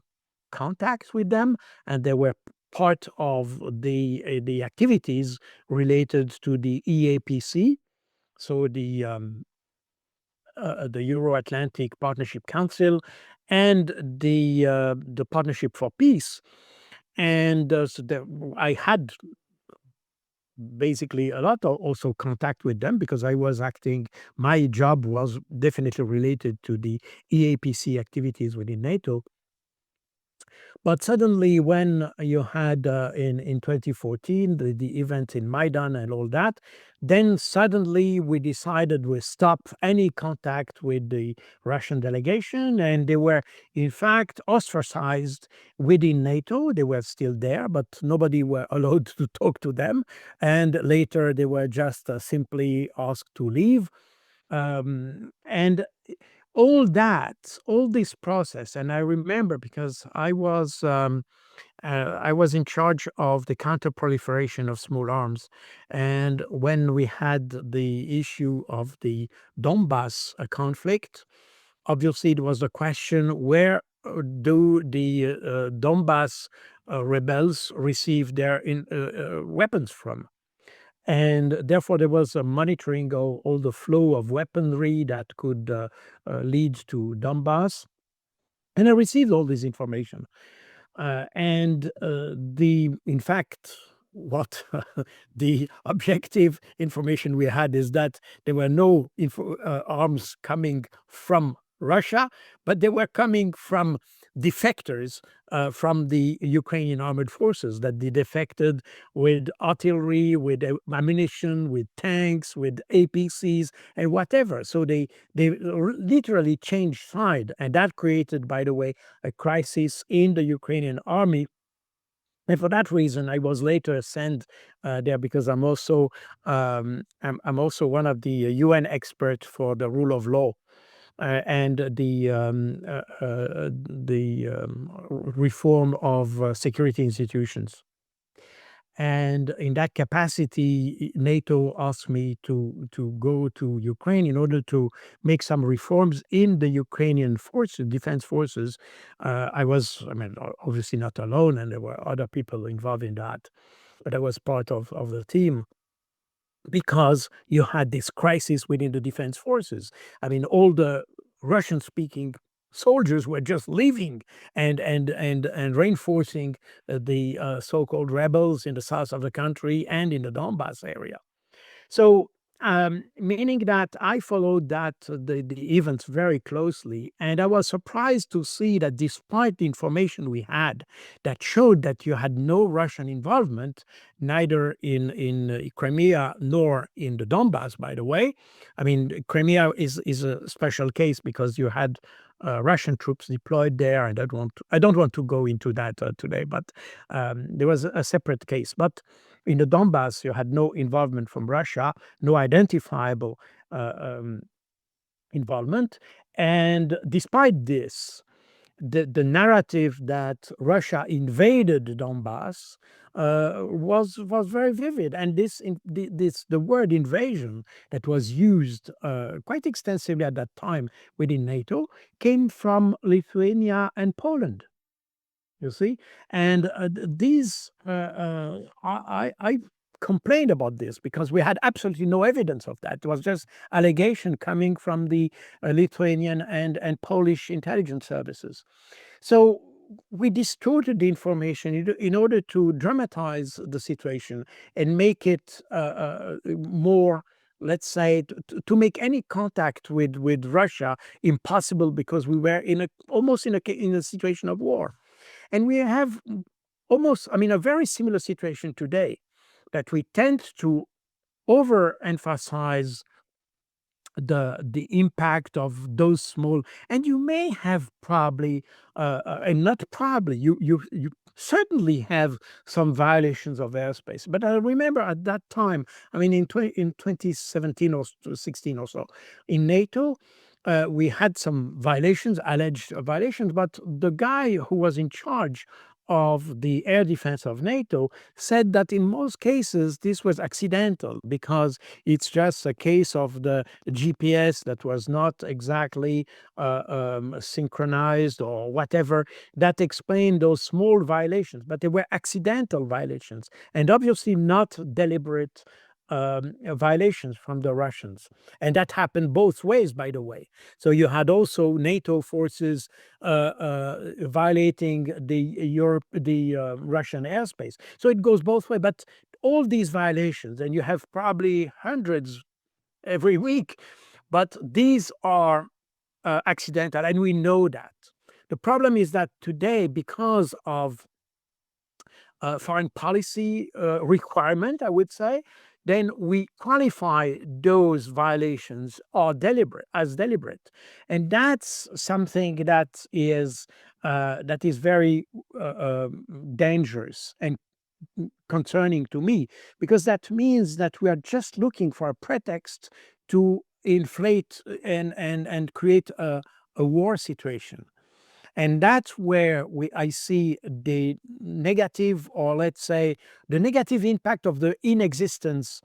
contacts with them, and they were part of the activities related to the EAPC, so the Euro-Atlantic Partnership Council, and the Partnership for Peace. And I had basically a lot of also contact with them, because I was acting. My job was definitely related to the EAPC activities within NATO. But suddenly, when you had in 2014 the event in Maidan and all that, then suddenly we decided we stop any contact with the Russian delegation, and they were in fact ostracized within NATO. They were still there, but nobody were allowed to talk to them, and later they were just simply asked to leave. And all this process, and I remember because I was in charge of the counter-proliferation of small arms, and when we had the issue of the Donbass conflict, obviously it was the question, where do the Donbass rebels receive their weapons from? And therefore, there was a monitoring of all the flow of weaponry that could lead to Donbass. And I received all this information. In fact, what the objective information we had is that there were no arms coming from Russia, but they were coming from defectors from the Ukrainian armed forces, that they defected with artillery, with ammunition, with tanks, with APCs, and whatever. So they literally changed side, and that created, by the way, a crisis in the Ukrainian army. And for that reason, I was later sent there, because I'm also one of the UN expert for the rule of law and the reform of security institutions. And in that capacity, NATO asked me to go to Ukraine in order to make some reforms in the Ukrainian forces, defense forces. I was, I mean, obviously not alone, and there were other people involved in that, but I was part of the team, because you had this crisis within the defense forces. I mean, all the Russian-speaking soldiers were just leaving and reinforcing the so-called rebels in the south of the country and in the Donbass area. So, meaning that I followed the events very closely, and I was surprised to see that despite the information we had that showed that you had no Russian involvement, neither in Crimea nor in the Donbass, by the way. I mean, Crimea is a special case because you had Russian troops deployed there, and I don't want to go into that today, but there was a separate case. But in the Donbass, you had no involvement from Russia, no identifiable involvement. And despite this, the narrative that Russia invaded Donbass was very vivid, and the word invasion that was used quite extensively at that time within NATO came from Lithuania and Poland. You see, and these I complained about this because we had absolutely no evidence of that. It was just allegation coming from the Lithuanian and Polish intelligence services. So we distorted the information in order to dramatize the situation and make it more let's say, to make any contact with Russia impossible, because we were almost in a situation of war. And we have almost, I mean, a very similar situation today, that we tend to overemphasize the impact of those small, and you may have probably and not probably, you certainly have some violations of airspace. But I remember at that time, I mean, in 2017 or 16 or so, in NATO, we had some violations, alleged violations, but the guy who was in charge of the air defense of NATO said that in most cases this was accidental, because it's just a case of the GPS that was not exactly synchronized or whatever, that explained those small violations, but they were accidental violations, and obviously not deliberate violations from the Russians. And that happened both ways, by the way. So you had also NATO forces violating the Russian airspace. So it goes both ways. But all these violations, and you have probably hundreds every week, but these are accidental, and we know that. The problem is that today, because of foreign policy requirement, I would say, then we qualify those violations as deliberate, and that's something that is very dangerous and concerning to me, because that means that we are just looking for a pretext to inflate and create a war situation. And that's where I see the negative, or let's say the negative impact of the inexistence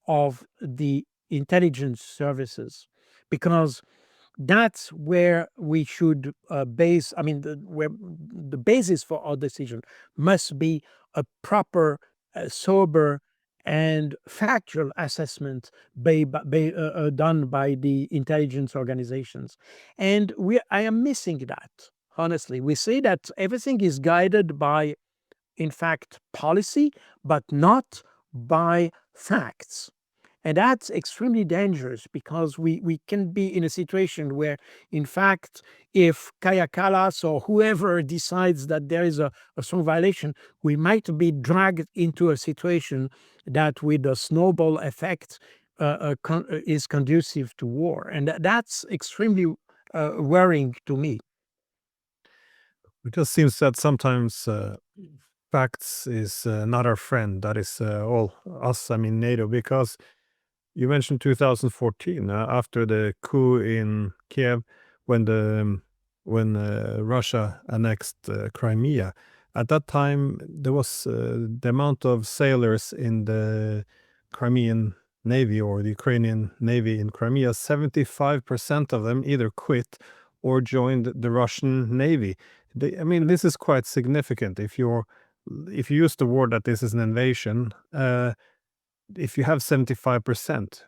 of the intelligence services, because that's where we should base, I mean, where the basis for our decision must be a proper, sober, and factual assessment done by the intelligence organizations. And I am missing that, honestly. We see that everything is guided by, in fact, policy, but not by facts. And that's extremely dangerous, because we can be in a situation where, in fact, if Kaya Kalas or whoever decides that there is a strong violation, we might be dragged into a situation that, with a snowball effect, is conducive to war. And that's extremely worrying to me. It just seems that sometimes facts is not our friend. That is all us, I mean NATO, because you mentioned 2014 after the coup in Kiev, when Russia annexed Crimea. At that time, there was the amount of sailors in the Crimean Navy, or the Ukrainian Navy in Crimea, 75% of them either quit or joined the Russian Navy. I mean, this is quite significant. If you use the word that this is an invasion, if you have 75%,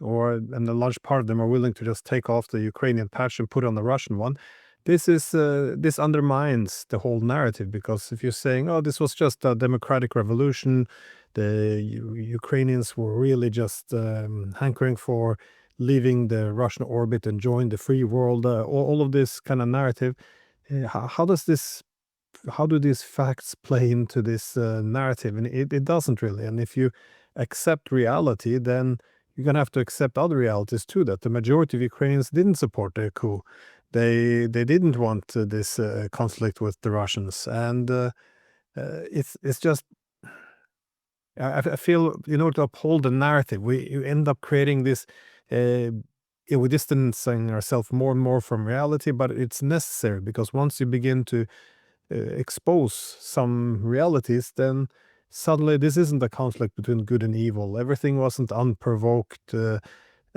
and a large part of them are willing to just take off the Ukrainian patch and put on the Russian one, this undermines the whole narrative. Because if you're saying, oh, this was just a democratic revolution, the Ukrainians were really just hankering for leaving the Russian orbit and join the free world, all of this kind of narrative, how do these facts play into this narrative? And it doesn't really. And if you accept reality, then you're going to have to accept other realities too, that the majority of Ukrainians didn't support the coup. They didn't want this conflict with the Russians. And it's just, I feel, in order to uphold the narrative, you end up creating this, we're distancing ourselves more and more from reality, but it's necessary, because once you begin to expose some realities, then suddenly this isn't a conflict between good and evil. Everything wasn't unprovoked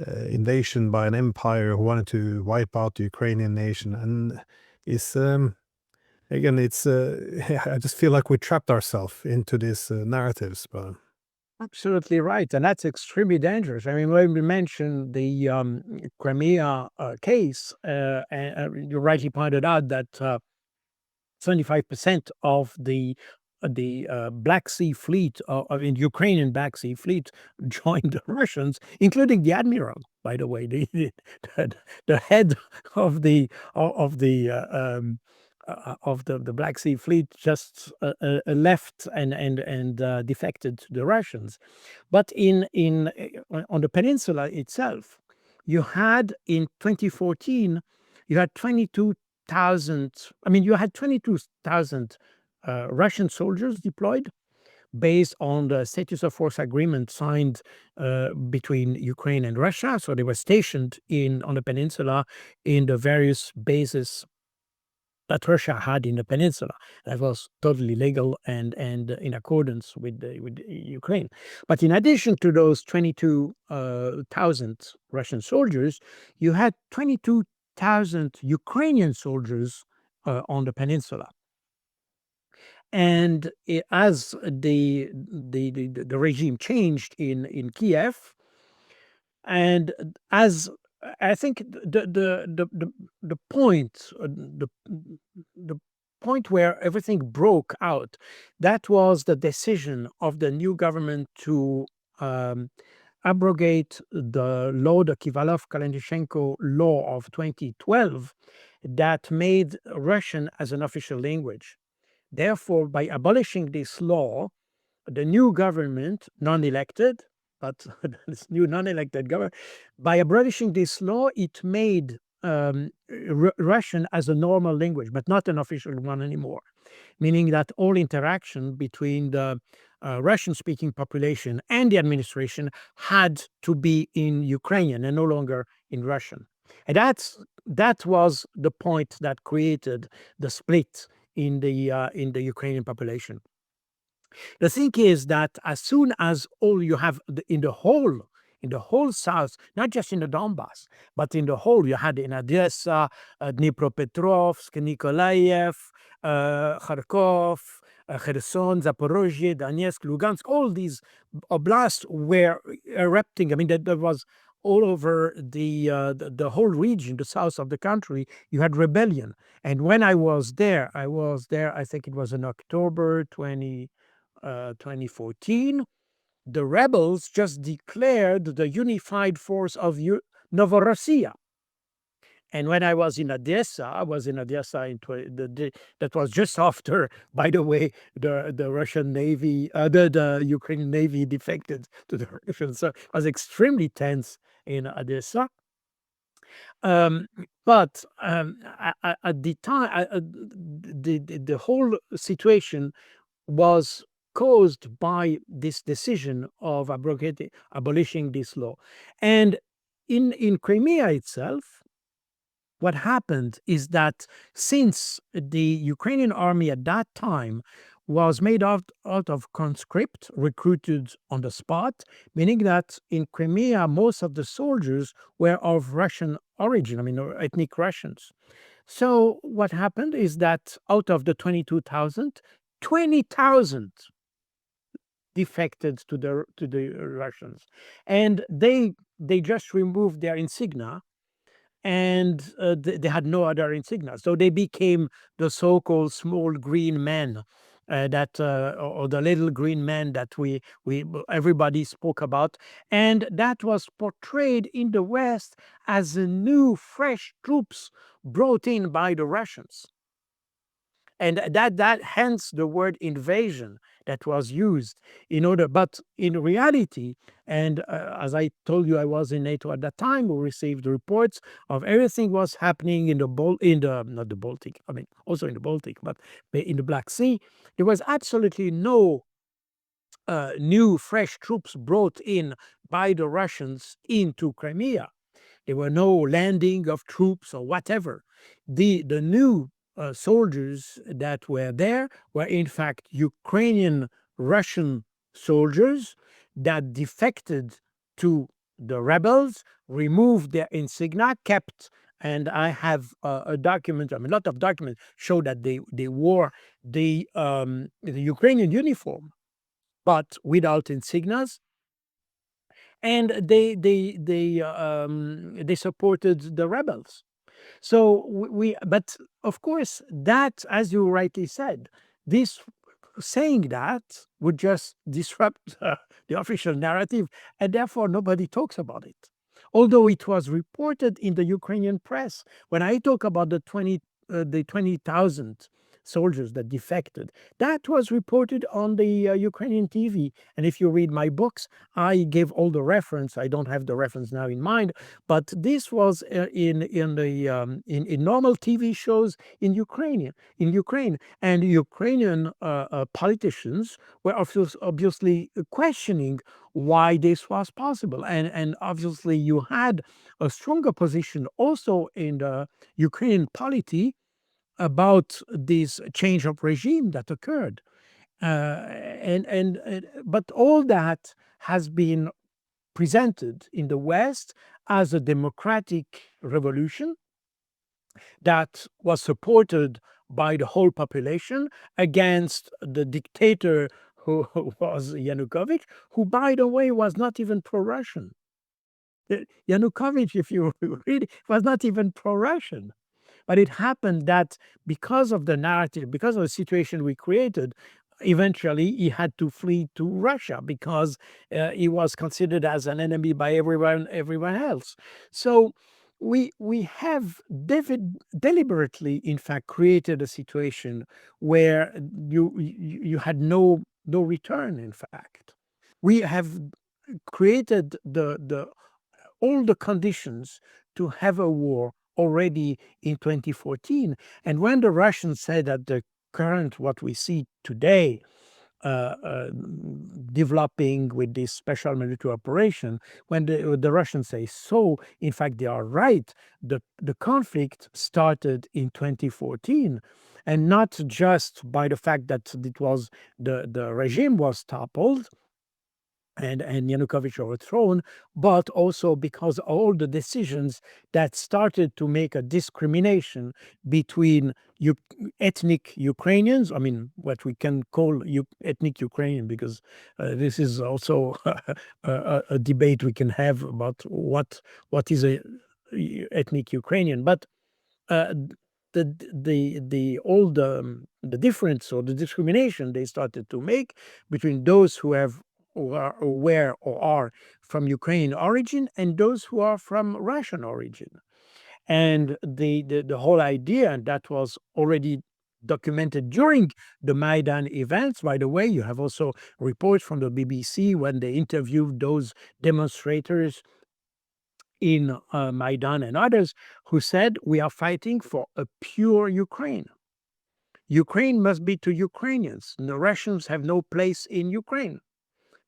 invasion by an empire who wanted to wipe out the Ukrainian nation. And it's again, it's I just feel like we trapped ourselves into these narratives. But Absolutely right, and that's extremely dangerous. I mean, when we mentioned the Crimea case, and you rightly pointed out that 75% of the Black Sea Fleet, in Ukrainian Black Sea Fleet, joined the Russians, including the admiral. By the way, the head of the Black Sea Fleet just left and defected to the Russians. But on the peninsula itself, you had in 2014, you had 22,000. I mean, you had 22,000 Russian soldiers deployed based on the status of force agreement signed between Ukraine and Russia. So they were stationed on the peninsula in the various bases that Russia had in the peninsula. That was totally legal and in accordance with Ukraine. But in addition to those 22,000 Russian soldiers, you had 22,000 Ukrainian soldiers on the peninsula. And as the regime changed in Kiev, and as I think the point where everything broke out, that was the decision of the new government to abrogate the law, the Kivalov-Kalanishenko law of 2012, that made Russian as an official language. Therefore, by abolishing this law, the new government, non-elected, but this new non-elected government, by abolishing this law, it made Russian as a normal language, but not an official one anymore. Meaning that all interaction between the Russian-speaking population and the administration had to be in Ukrainian and no longer in Russian. And that was the point that created the split in the Ukrainian population. The thing is that as soon as all you have in the whole south, not just in the Donbass, but in the whole, you had in Odessa, Dnipropetrovsk, Nikolaev, Kharkov, Kherson, Zaporozhye, Donetsk, Lugansk, all these oblasts were erupting. I mean, that was all over the whole region, the south of the country. You had rebellion. And when I was there, I think it was in October 2014, the rebels just declared the unified force of Novorossiya. And when I was in Odessa, that was just after, by the way, the Russian Navy, the Ukrainian Navy defected to the Russians. So it was extremely tense in Odessa. But at the time, the whole situation was caused by this decision of abolishing this law. And in Crimea itself, what happened is that since the Ukrainian army at that time was made out of conscript recruited on the spot, meaning that in Crimea, most of the soldiers were of Russian origin, I mean, ethnic Russians. So what happened is that out of the 22,000, 20,000 defected to the Russians, and they just removed their insignia, and they had no other insignia, so they became the so-called small green men, or the little green men that we everybody spoke about, and that was portrayed in the West as a new, fresh troops brought in by the Russians. And that hence the word invasion that was used in order, but in reality, and as I told you, I was in NATO at that time. We received reports of everything was happening in not the Baltic, I mean, also in the Baltic, but in the Black Sea. There was absolutely no new, fresh troops brought in by the Russians into Crimea. There were no landing of troops or whatever. The new soldiers that were there were in fact Ukrainian Russian soldiers that defected to the rebels, removed their insignia, kept, and I have a document, I mean, a lot of documents show that they wore the Ukrainian uniform, but without insignias, and they supported the rebels. So but of course, that, as you rightly said, this saying that would just disrupt the official narrative, and therefore nobody talks about it. Although it was reported in the Ukrainian press, when I talk about the 20,000 soldiers that defected, that was reported on the Ukrainian TV. And if you read my books, I gave all the reference. I don't have the reference now in mind, but this was in normal TV shows in Ukraine, and Ukrainian politicians were obviously questioning why this was possible, and obviously you had a stronger position also in the Ukrainian polity about this change of regime that occurred. But all that has been presented in the West as a democratic revolution that was supported by the whole population against the dictator who was Yanukovych, who, by the way, was not even pro-Russian. Yanukovych, if you read, was not even pro-Russian. But it happened that because of the narrative, because of the situation we created, eventually he had to flee to Russia because he was considered as an enemy by everyone else. So we have deliberately, in fact, created a situation where you had no return. In fact, we have created the all the conditions to have a war already in 2014. And when the Russians said that the current, what we see today, uh, uh, developing with this special military operation, when the Russians say so, in fact, they are right. The conflict started in 2014, and not just by the fact that it was the regime was toppled and Yanukovych overthrown, but also because all the decisions that started to make a discrimination between ethnic Ukrainians, I mean, what we can call ethnic Ukrainian, because this is also a debate we can have about what is a ethnic Ukrainian, but uh, the difference or the discrimination they started to make between those who have or were or are from Ukrainian origin and those who are from Russian origin. And the whole idea, and that was already documented during the Maidan events. By the way, you have also reports from the BBC when they interviewed those demonstrators in Maidan and others who said, we are fighting for a pure Ukraine. Ukraine must be to Ukrainians. The Russians have no place in Ukraine.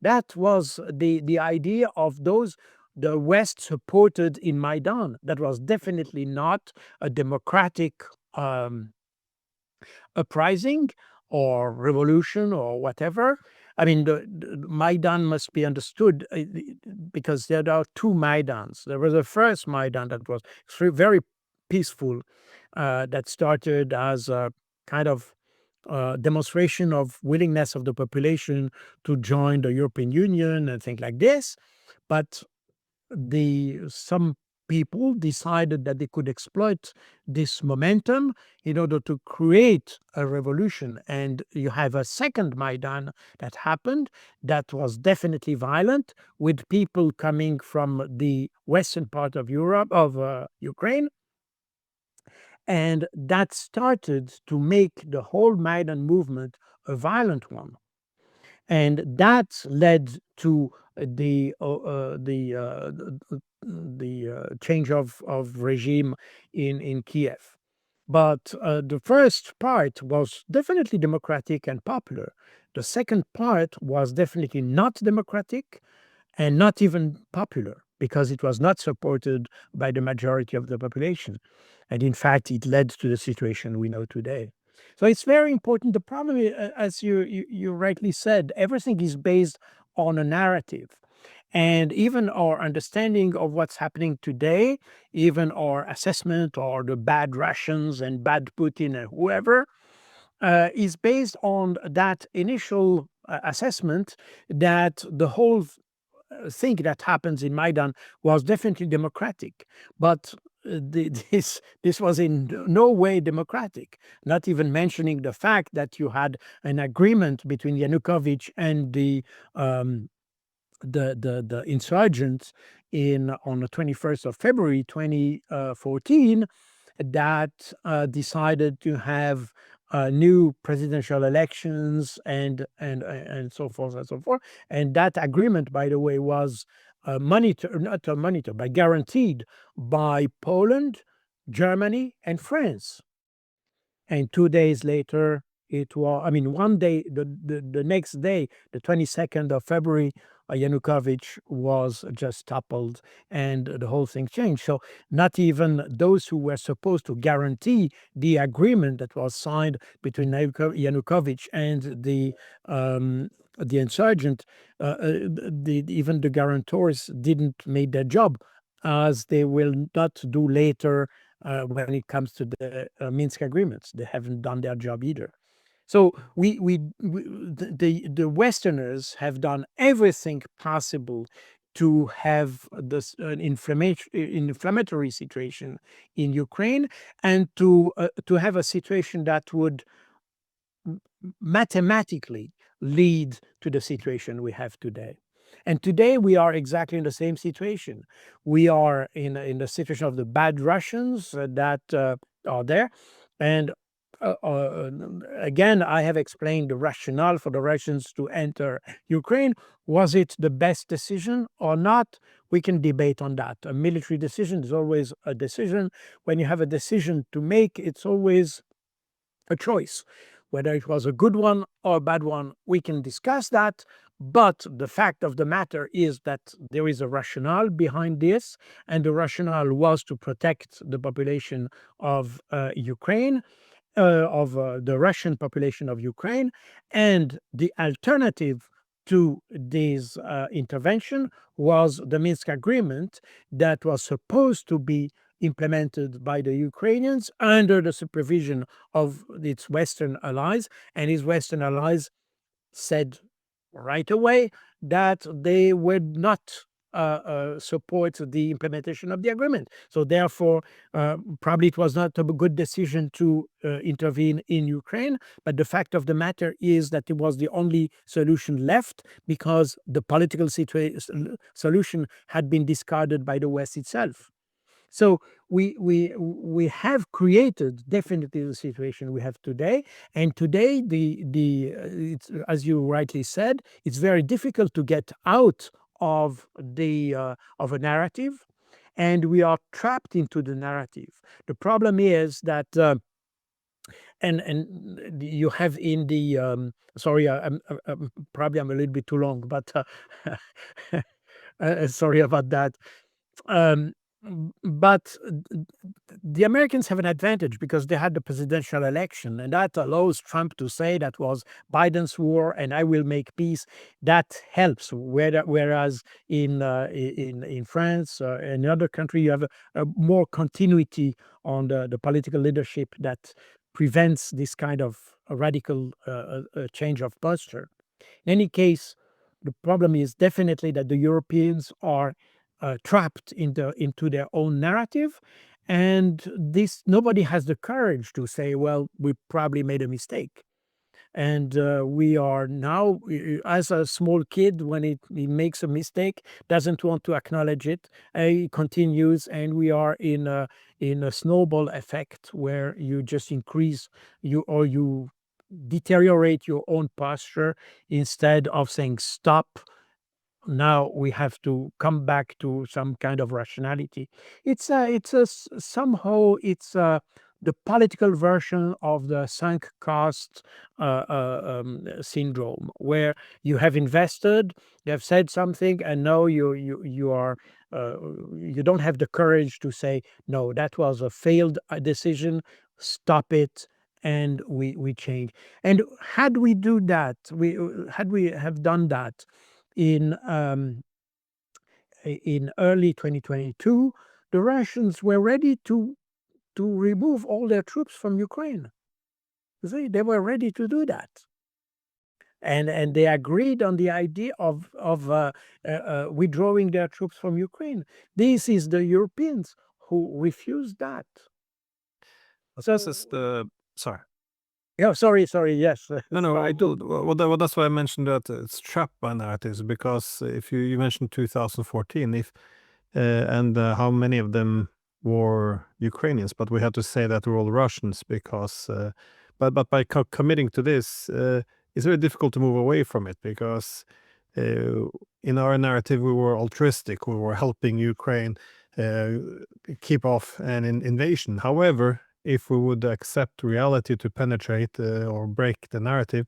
That was the idea of those the West supported in Maidan. That was definitely not a democratic uprising or revolution or whatever. I mean, the Maidan must be understood because there are two Maidans. There was the first Maidan that was very peaceful, that started as a kind of demonstration of willingness of the population to join the European Union and things like this. But some people decided that they could exploit this momentum in order to create a revolution. And you have a second Maidan that happened that was definitely violent, with people coming from the western part of Europe, of Ukraine. And that started to make the whole Maidan movement a violent one. And that led to the change of regime in Kiev. But the first part was definitely democratic and popular. The second part was definitely not democratic and not even popular because it was not supported by the majority of the population. And in fact, it led to the situation we know today. So it's very important. The problem, as you rightly said, everything is based on a narrative. And even our understanding of what's happening today, even our assessment or the bad Russians and bad Putin and whoever, is based on that initial assessment that the whole thing that happens in Maidan was definitely democratic. But this was in no way democratic. Not even mentioning the fact that you had an agreement between Yanukovych and the insurgents on the 21st of February 2014 that decided to have new presidential elections and so forth and so forth. And that agreement, by the way, was but guaranteed by Poland, Germany, and France. And 2 days later, it was, I mean, one day, the next day, the 22nd of February, Yanukovych was just toppled and the whole thing changed. So not even those who were supposed to guarantee the agreement that was signed between Yanukovych and the insurgent, even the guarantors didn't make their job, as they will not do later when it comes to the Minsk agreements. They haven't done their job either. So the Westerners have done everything possible to have this inflammatory situation in Ukraine, and to have a situation that would mathematically lead to the situation we have today. And today we are exactly in the same situation. We are in the situation of the bad Russians that are there. And again, I have explained the rationale for the Russians to enter Ukraine. Was it the best decision or not? We can debate on that. A military decision is always a decision. When you have a decision to make, it's always a choice. Whether it was a good one or a bad one, we can discuss that. But the fact of the matter is that there is a rationale behind this, and the rationale was to protect the population of Ukraine, of the Russian population of Ukraine. And the alternative to this intervention was the Minsk agreement that was supposed to be implemented by the Ukrainians under the supervision of its Western allies. And his Western allies said right away that they would not support the implementation of the agreement. So therefore, probably it was not a good decision to intervene in Ukraine. But the fact of the matter is that it was the only solution left, because the political solution had been discarded by the West itself. So we have created definitely the situation we have today. And today, it's, as you rightly said, it's very difficult to get out of a narrative, and we are trapped into the narrative. The problem is that and you have in the sorry, probably I'm a little bit too long, but sorry about that. Um, but the Americans have an advantage because they had the presidential election, and that allows Trump to say that was Biden's war and I will make peace. That helps. Whereas in France, in other country, you have a more continuity on the political leadership that prevents this kind of a radical change of posture. In any case, the problem is definitely that the Europeans are trapped into their own narrative, and this nobody has the courage to say, "Well, we probably made a mistake." And we are now, as a small kid, when he makes a mistake, doesn't want to acknowledge it. He continues, and we are in a snowball effect where you just increase you deteriorate your own posture instead of saying stop. Now we have to come back to some kind of rationality. Somehow it's the political version of the sunk cost syndrome, where you have invested, you have said something, and now you are you don't have the courage to say no. That was a failed decision. Stop it, and we change. And had we do that, had we have done that in early 2022, the Russians were ready to remove all their troops from Ukraine. You see, they were ready to do that, and they agreed on the idea of withdrawing their troops from Ukraine. This is the Europeans who refused that. But this is So, the sorry. yeah, sorry, yes. No, I So, do. Well, that's why I mentioned that it's trapped by narratives, because if you mentioned 2014, if and how many of them were Ukrainians, but we had to say that were all Russians because, but by committing to this, it's very difficult to move away from it because uh, in our narrative we were altruistic, we were helping Ukraine uh, keep off an invasion. However, if we would accept reality to penetrate or break the narrative,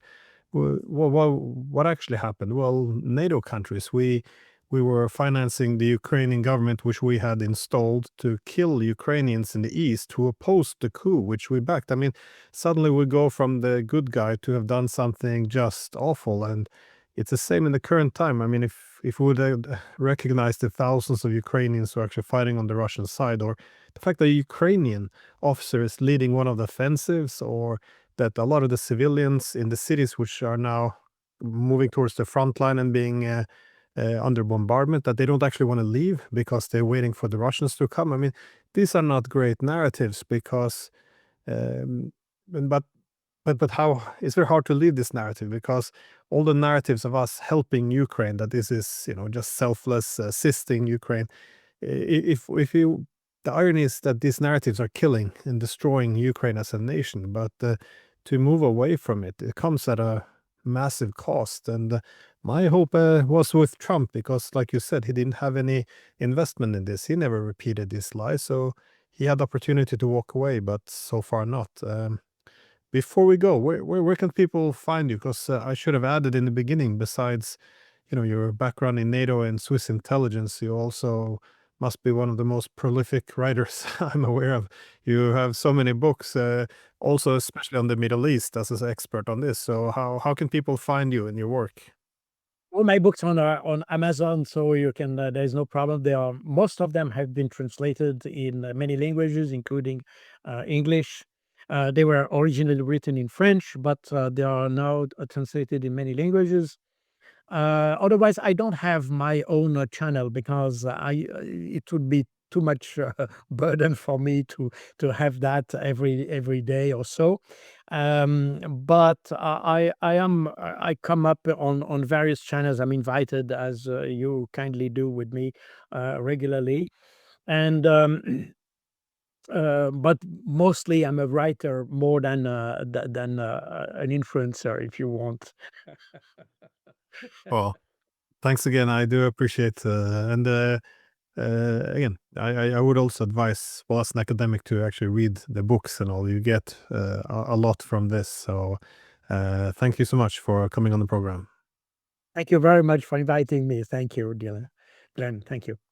what actually happened? Well, NATO countries, we were financing the Ukrainian government, which we had installed to kill Ukrainians in the east who opposed the coup, which we backed. I mean, suddenly we go from the good guy to have done something just awful, and it's the same in the current time. I mean, if we would recognize the thousands of Ukrainians who are actually fighting on the Russian side, or the fact that a Ukrainian officer is leading one of the offensives, or that a lot of the civilians in the cities which are now moving towards the front line and being under bombardment, that they don't actually want to leave because they're waiting for the Russians to come. I mean, these are not great narratives because, um, but but how it's very hard to leave this narrative because all the narratives of us helping Ukraine, that this is just selfless assisting Ukraine. If you The irony is that these narratives are killing and destroying Ukraine as a nation, but to move away from it, it comes at a massive cost. And my hope was with Trump because, like you said, he didn't have any investment in this. He never repeated this lie, so he had the opportunity to walk away, but so far not. Before we go, where can people find you? Because I should have added in the beginning, besides your background in NATO and Swiss intelligence, you also must be one of the most prolific writers I'm aware of. You have so many books, also especially on the Middle East, as an expert on this. So how can people find you and your work? all my books on Amazon, so you can. There's no problem. They are Most of them have been translated in many languages, including English. They were originally written in French, but they are now translated in many languages. Otherwise, I don't have my own channel because it would be too much burden for me to have that every day or so. But I come up on various channels. I'm invited, as you kindly do with me regularly, and but mostly I'm a writer more than an influencer, if you want. Well, thanks again. I do appreciate, and again, I would also advise, well, as an academic, to actually read the books and all. You get a lot from this. So thank you so much for coming on the program. Thank you very much for inviting me. Thank you, Dylan. Glenn, thank you.